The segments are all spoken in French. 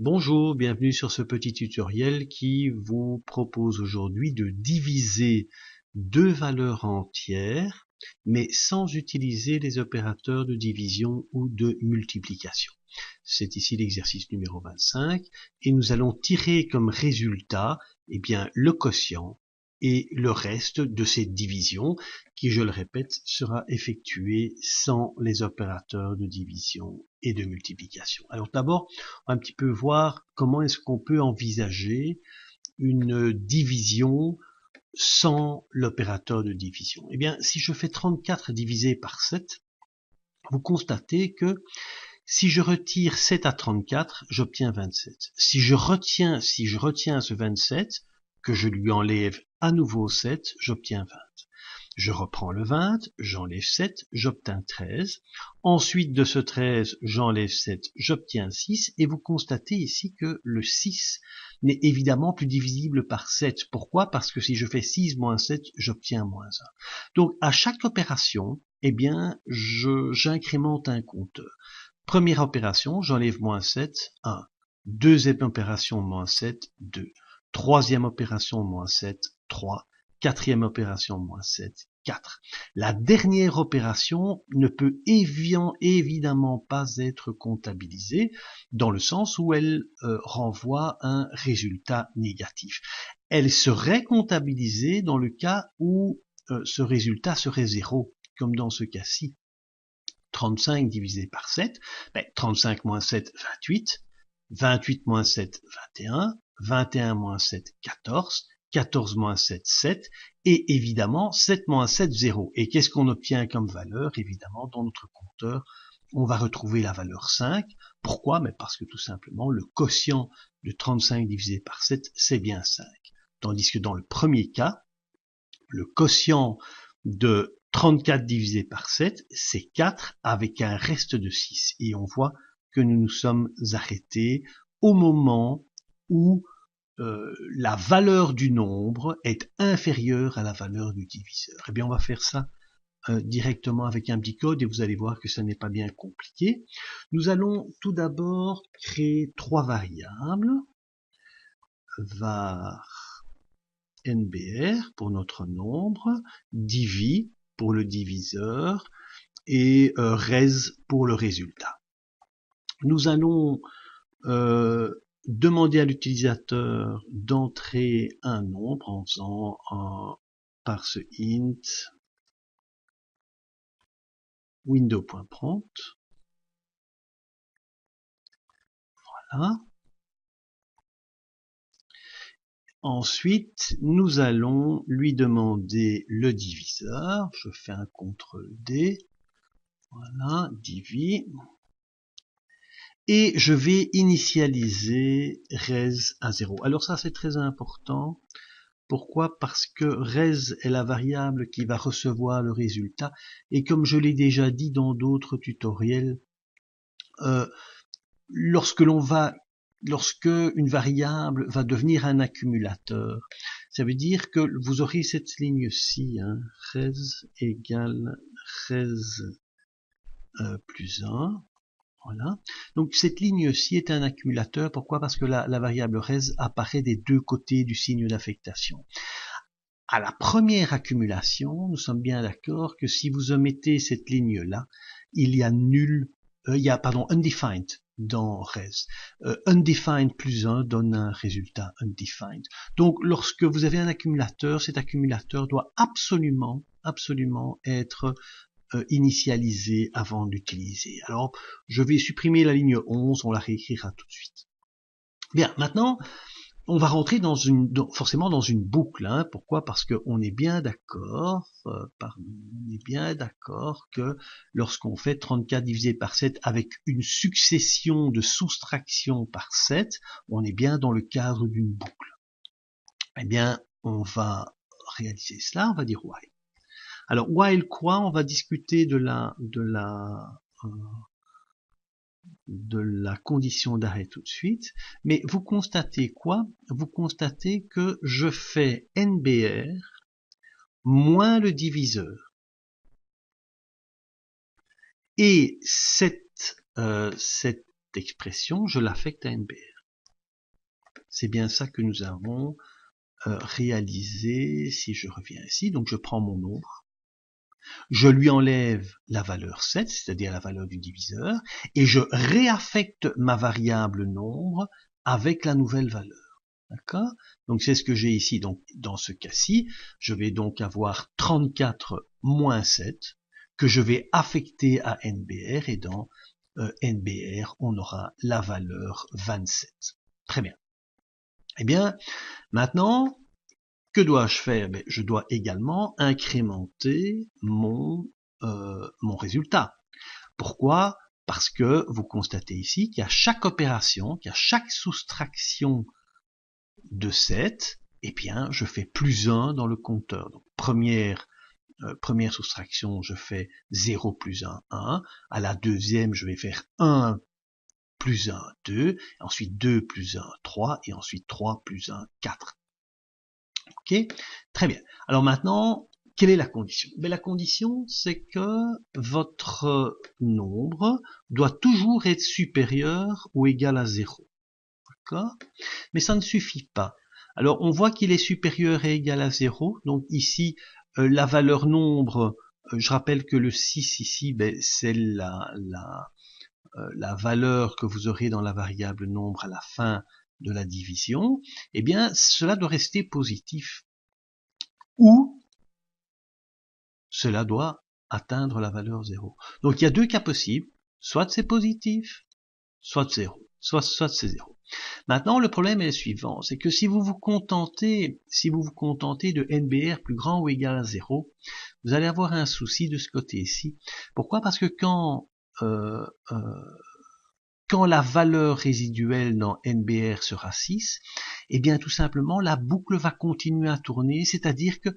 Bonjour, bienvenue sur ce petit tutoriel qui vous propose aujourd'hui de diviser deux valeurs entières, mais sans utiliser les opérateurs de division ou de multiplication. C'est ici l'exercice numéro 25 et nous allons tirer comme résultat le quotient et le reste de cette division qui, je le répète, sera effectuée sans les opérateurs de division et de multiplication. Alors d'abord, on va un petit peu voir comment est-ce qu'on peut envisager une division sans l'opérateur de division. Eh bien, si je fais 34 divisé par 7, vous constatez que si je retire 7 à 34, j'obtiens 27. Si je retiens ce 27, que je lui enlève à nouveau 7, j'obtiens 20. Je reprends le 20, j'enlève 7, j'obtiens 13. Ensuite de ce 13, j'enlève 7, j'obtiens 6. Et vous constatez ici que le 6 n'est évidemment plus divisible par 7. Pourquoi? Parce que si je fais 6 moins 7, j'obtiens moins 1. Donc à chaque opération, j'incrémente un compteur. Première opération, j'enlève moins 7, 1. Deuxième opération, moins 7, 2. Troisième opération, moins 7, 3. Quatrième opération, moins 7, 4. La dernière opération ne peut évidemment pas être comptabilisée dans le sens où elle renvoie un résultat négatif. Elle serait comptabilisée dans le cas où ce résultat serait 0, comme dans ce cas-ci. 35 divisé par 7, 35 moins 7, 28, 28 moins 7, 21, 21 moins 7, 14, 14 moins 7, 7, et évidemment 7 moins 7, 0. Et qu'est-ce qu'on obtient comme valeur? Évidemment, dans notre compteur, on va retrouver la valeur 5. Pourquoi? Mais parce que tout simplement, le quotient de 35 divisé par 7, c'est bien 5. Tandis que dans le premier cas, le quotient de 34 divisé par 7, c'est 4 avec un reste de 6. Et on voit que nous nous sommes arrêtés au moment où la valeur du nombre est inférieure à la valeur du diviseur. Eh bien, on va faire ça directement avec un petit code et vous allez voir que ça n'est pas bien compliqué. Nous allons tout d'abord créer trois variables. Var NBR pour notre nombre, divi pour le diviseur et res pour le résultat. Nous allons demander à l'utilisateur d'entrer un nombre en faisant un parse int window.prompt. Voilà. Ensuite, nous allons lui demander le diviseur. Je fais un CTRL-D. Voilà, divi. Et je vais initialiser res à 0. Alors ça, c'est très important. Pourquoi? Parce que res est la variable qui va recevoir le résultat. Et comme je l'ai déjà dit dans d'autres tutoriels, lorsque une variable va devenir un accumulateur, ça veut dire que vous aurez cette ligne-ci, res égale res plus 1. Voilà. Donc cette ligne-ci est un accumulateur. Pourquoi? Parce que la variable res apparaît des deux côtés du signe d'affectation. À la première accumulation, nous sommes bien d'accord que si vous omettez cette ligne-là, il y a undefined dans res. Undefined plus 1 donne un résultat undefined. Donc lorsque vous avez un accumulateur, cet accumulateur doit absolument être initialisé avant d'utiliser. Alors, je vais supprimer la ligne 11, on la réécrira tout de suite. Bien, maintenant, on va rentrer forcément dans une boucle. Pourquoi? Parce qu'on est bien d'accord, que lorsqu'on fait 34 divisé par 7 avec une succession de soustractions par 7, on est bien dans le cadre d'une boucle. Eh bien, on va réaliser cela, on va dire while. Alors, while quoi? On va discuter de la condition d'arrêt tout de suite. Mais vous constatez quoi? Vous constatez que je fais NBR moins le diviseur. Et cette expression, je l'affecte à NBR. C'est bien ça que nous avons réalisé. Si je reviens ici, donc je prends mon nombre, je lui enlève la valeur 7, c'est-à-dire la valeur du diviseur, et je réaffecte ma variable nombre avec la nouvelle valeur. D'accord? Donc c'est ce que j'ai ici. Donc dans ce cas-ci, je vais donc avoir 34 moins 7 que je vais affecter à NBR, et dans NBR, on aura la valeur 27. Très bien. Eh bien, maintenant, que dois-je faire? Je dois également incrémenter mon résultat. Pourquoi? Parce que vous constatez ici qu'à chaque opération, qu'à chaque soustraction de 7, eh bien, je fais plus 1 dans le compteur. Donc, première soustraction, je fais 0 plus 1, 1. À la deuxième, je vais faire 1 plus 1, 2. Ensuite, 2 plus 1, 3. Et ensuite, 3 plus 1, 4. Ok? Très bien. Alors maintenant, quelle est la condition? La condition, c'est que votre nombre doit toujours être supérieur ou égal à 0. D'accord? Mais ça ne suffit pas. Alors, on voit qu'il est supérieur et égal à 0. Donc ici, la valeur nombre, je rappelle que le 6 ici, c'est la valeur que vous aurez dans la variable nombre à la fin de la division. Eh bien, cela doit rester positif. Ou cela doit atteindre la valeur 0. Donc il y a deux cas possibles, soit c'est positif, soit 0, soit c'est 0. Maintenant, le problème est le suivant, c'est que si vous vous contentez de NBR plus grand ou égal à 0, vous allez avoir un souci de ce côté-ci. Pourquoi? Parce que quand la valeur résiduelle dans NBR sera 6, eh bien tout simplement la boucle va continuer à tourner, c'est-à-dire que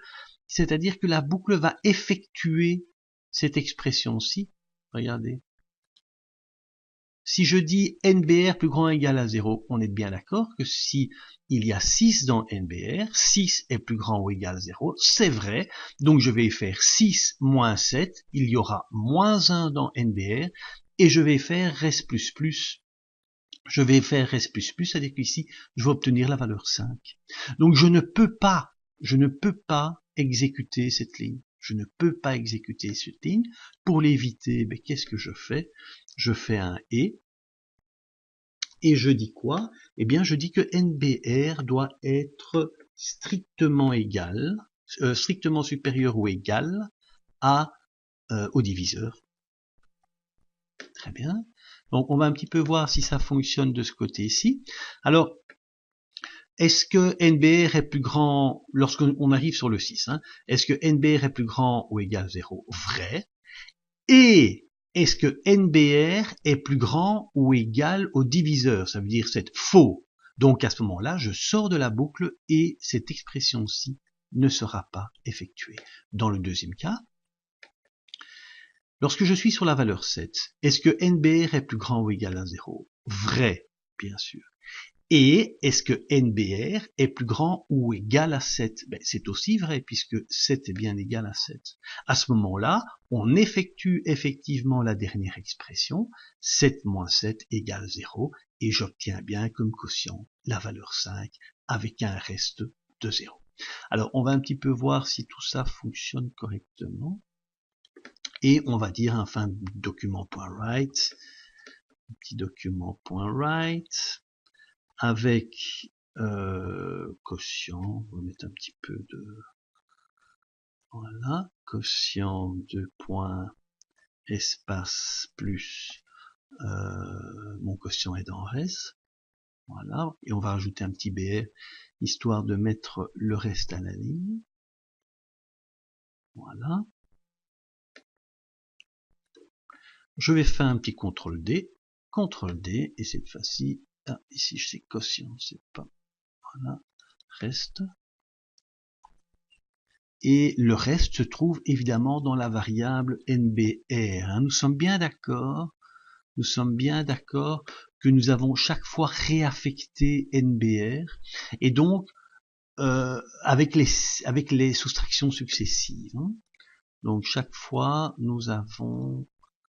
la boucle va effectuer cette expression-ci. Regardez. Si je dis NBR plus grand ou égal à 0, on est bien d'accord que si il y a 6 dans NBR, 6 est plus grand ou égal à 0, c'est vrai. Donc je vais faire 6 moins 7, il y aura moins 1 dans NBR, et je vais faire rest plus plus. Je vais faire rest plus plus, c'est-à-dire qu'ici, je vais obtenir la valeur 5. Donc je ne peux pas exécuter cette ligne. Je ne peux pas exécuter cette ligne. Pour l'éviter, qu'est-ce que je fais? Je fais un et je dis quoi? Eh bien, je dis que NBR doit être strictement égal, strictement supérieur ou égal au diviseur. Très bien. Donc, on va un petit peu voir si ça fonctionne de ce côté-ci. Alors, est-ce que NBR est plus grand, lorsqu'on arrive sur le 6, est-ce que NBR est plus grand ou égal à 0? Vrai. Et est-ce que NBR est plus grand ou égal au diviseur? Ça veut dire c'est faux. Donc à ce moment-là, je sors de la boucle et cette expression-ci ne sera pas effectuée. Dans le deuxième cas, lorsque je suis sur la valeur 7, est-ce que NBR est plus grand ou égal à 0? Vrai, bien sûr. Et est-ce que NBR est plus grand ou égal à 7? C'est aussi vrai, puisque 7 est bien égal à 7. À ce moment-là, on effectue effectivement la dernière expression, 7 moins 7 égale 0, et j'obtiens bien comme quotient la valeur 5 avec un reste de 0. Alors, on va un petit peu voir si tout ça fonctionne correctement. Et on va dire enfin document.write, petit document.write, avec quotient, on va mettre un petit peu de, voilà, quotient de point espace plus mon quotient est dans res, voilà, et on va rajouter un petit BR histoire de mettre le reste à la ligne, voilà. Je vais faire un petit CTRL D, et cette fois-ci, ici c'est quotient, c'est pas, voilà, reste. Et le reste se trouve évidemment dans la variable NBR. Nous sommes bien d'accord que nous avons chaque fois réaffecté NBR, et donc avec les soustractions successives. Donc chaque fois nous avons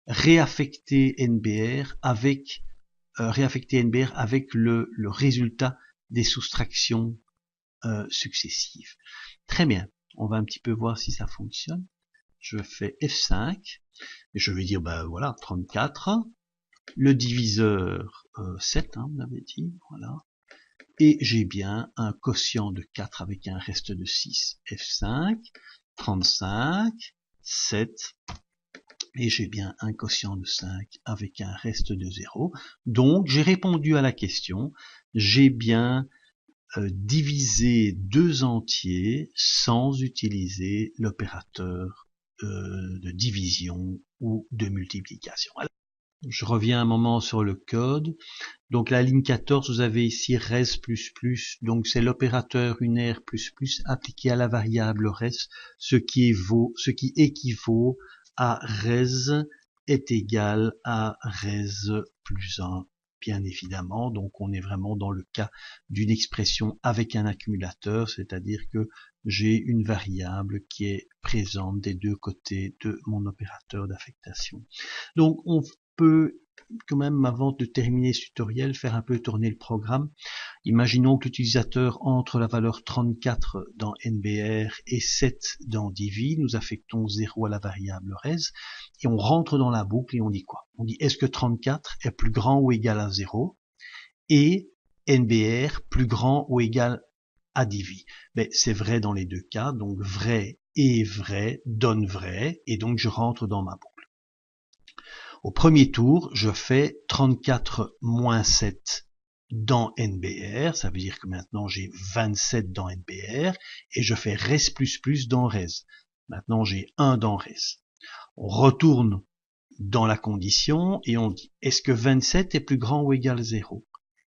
réaffecté NBR avec le résultat des soustractions successives. Très bien, on va un petit peu voir si ça fonctionne. Je fais F5, et je vais dire, ben voilà, 34, le diviseur 7, hein, on avait dit, voilà, et j'ai bien un quotient de 4 avec un reste de 6, F5, 35, 7, et j'ai bien un quotient de 5 avec un reste de 0. Donc j'ai répondu à la question, j'ai bien divisé deux entiers sans utiliser l'opérateur de division ou de multiplication. Alors, je reviens un moment sur le code. Donc la ligne 14, vous avez ici res++, donc c'est l'opérateur unaire ++ appliqué à la variable res, ce qui équivaut à res est égal à res plus 1, bien évidemment. Donc on est vraiment dans le cas d'une expression avec un accumulateur, c'est-à-dire que j'ai une variable qui est présente des deux côtés de mon opérateur d'affectation. Donc on peut quand même, avant de terminer ce tutoriel, faire un peu tourner le programme. Imaginons que l'utilisateur entre la valeur 34 dans NBR et 7 dans Divi. Nous affectons 0 à la variable res et on rentre dans la boucle et on dit quoi? On dit est-ce que 34 est plus grand ou égal à 0 et NBR plus grand ou égal à Divi? Ben, c'est vrai dans les deux cas, donc vrai et vrai donne vrai, et donc je rentre dans ma boucle. Au premier tour, je fais 34 moins 7 dans NBR, ça veut dire que maintenant j'ai 27 dans NBR, et je fais res++ dans res. Maintenant j'ai 1 dans res. On retourne dans la condition et on dit, est-ce que 27 est plus grand ou égal à 0?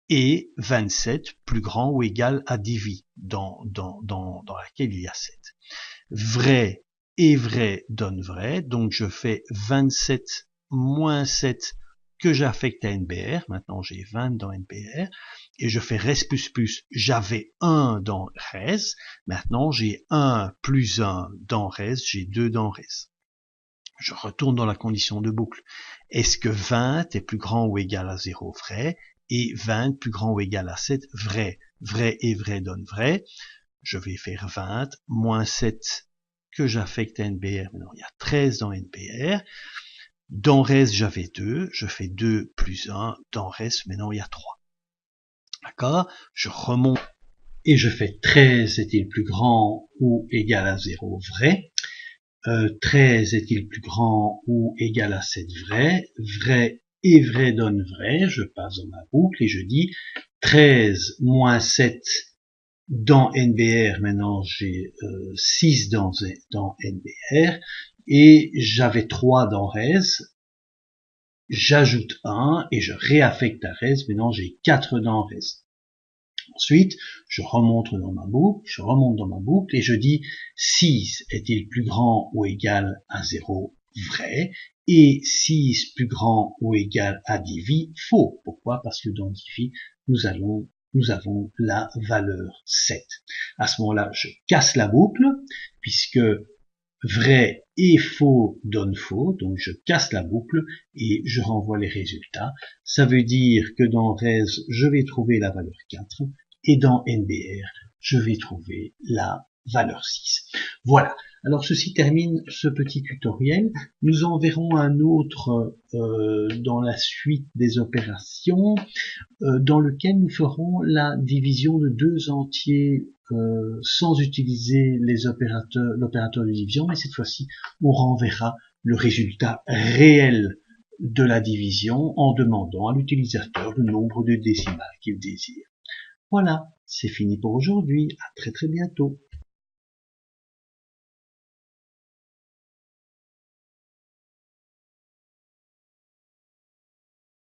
Et 27 plus grand ou égal à Divi, dans laquelle il y a 7. Vrai et vrai donne vrai, donc je fais 27 moins 7 que j'affecte à NBR, maintenant j'ai 20 dans NBR, et je fais res++, j'avais 1 dans res, maintenant j'ai 1 plus 1 dans res, j'ai 2 dans res. Je retourne dans la condition de boucle. Est-ce que 20 est plus grand ou égal à 0? Vrai, et 20 plus grand ou égal à 7? Vrai. Vrai et vrai donne vrai. Je vais faire 20 moins 7 que j'affecte à NBR, maintenant il y a 13 dans NBR. Dans res, j'avais 2, je fais 2 plus 1, dans res, maintenant il y a 3. D'accord? Je remonte et je fais 13 est-il plus grand ou égal à 0? Vrai. 13 est-il plus grand ou égal à 7? Vrai. Vrai et vrai donne vrai. Je passe dans ma boucle et je dis 13 moins 7 dans NBR, maintenant j'ai 6 dans NBR, et j'avais 3 dans res, j'ajoute 1, et je réaffecte à res, maintenant j'ai 4 dans res. Ensuite, je remonte dans ma boucle, et je dis 6 est-il plus grand ou égal à 0? Vrai, et 6 plus grand ou égal à Divi? Faux. Pourquoi? Parce que dans Divi, nous avons la valeur 7. À ce moment-là, je casse la boucle, puisque vrai et faux donne faux, donc je casse la boucle et je renvoie les résultats. Ça veut dire que dans res, je vais trouver la valeur 4, et dans NBR, je vais trouver la valeur 6. Voilà. Alors ceci termine ce petit tutoriel. Nous en verrons un autre dans la suite des opérations, dans lequel nous ferons la division de deux entiers sans utiliser l'opérateur de division, mais cette fois-ci on renverra le résultat réel de la division en demandant à l'utilisateur le nombre de décimales qu'il désire. Voilà, c'est fini pour aujourd'hui. À très très bientôt.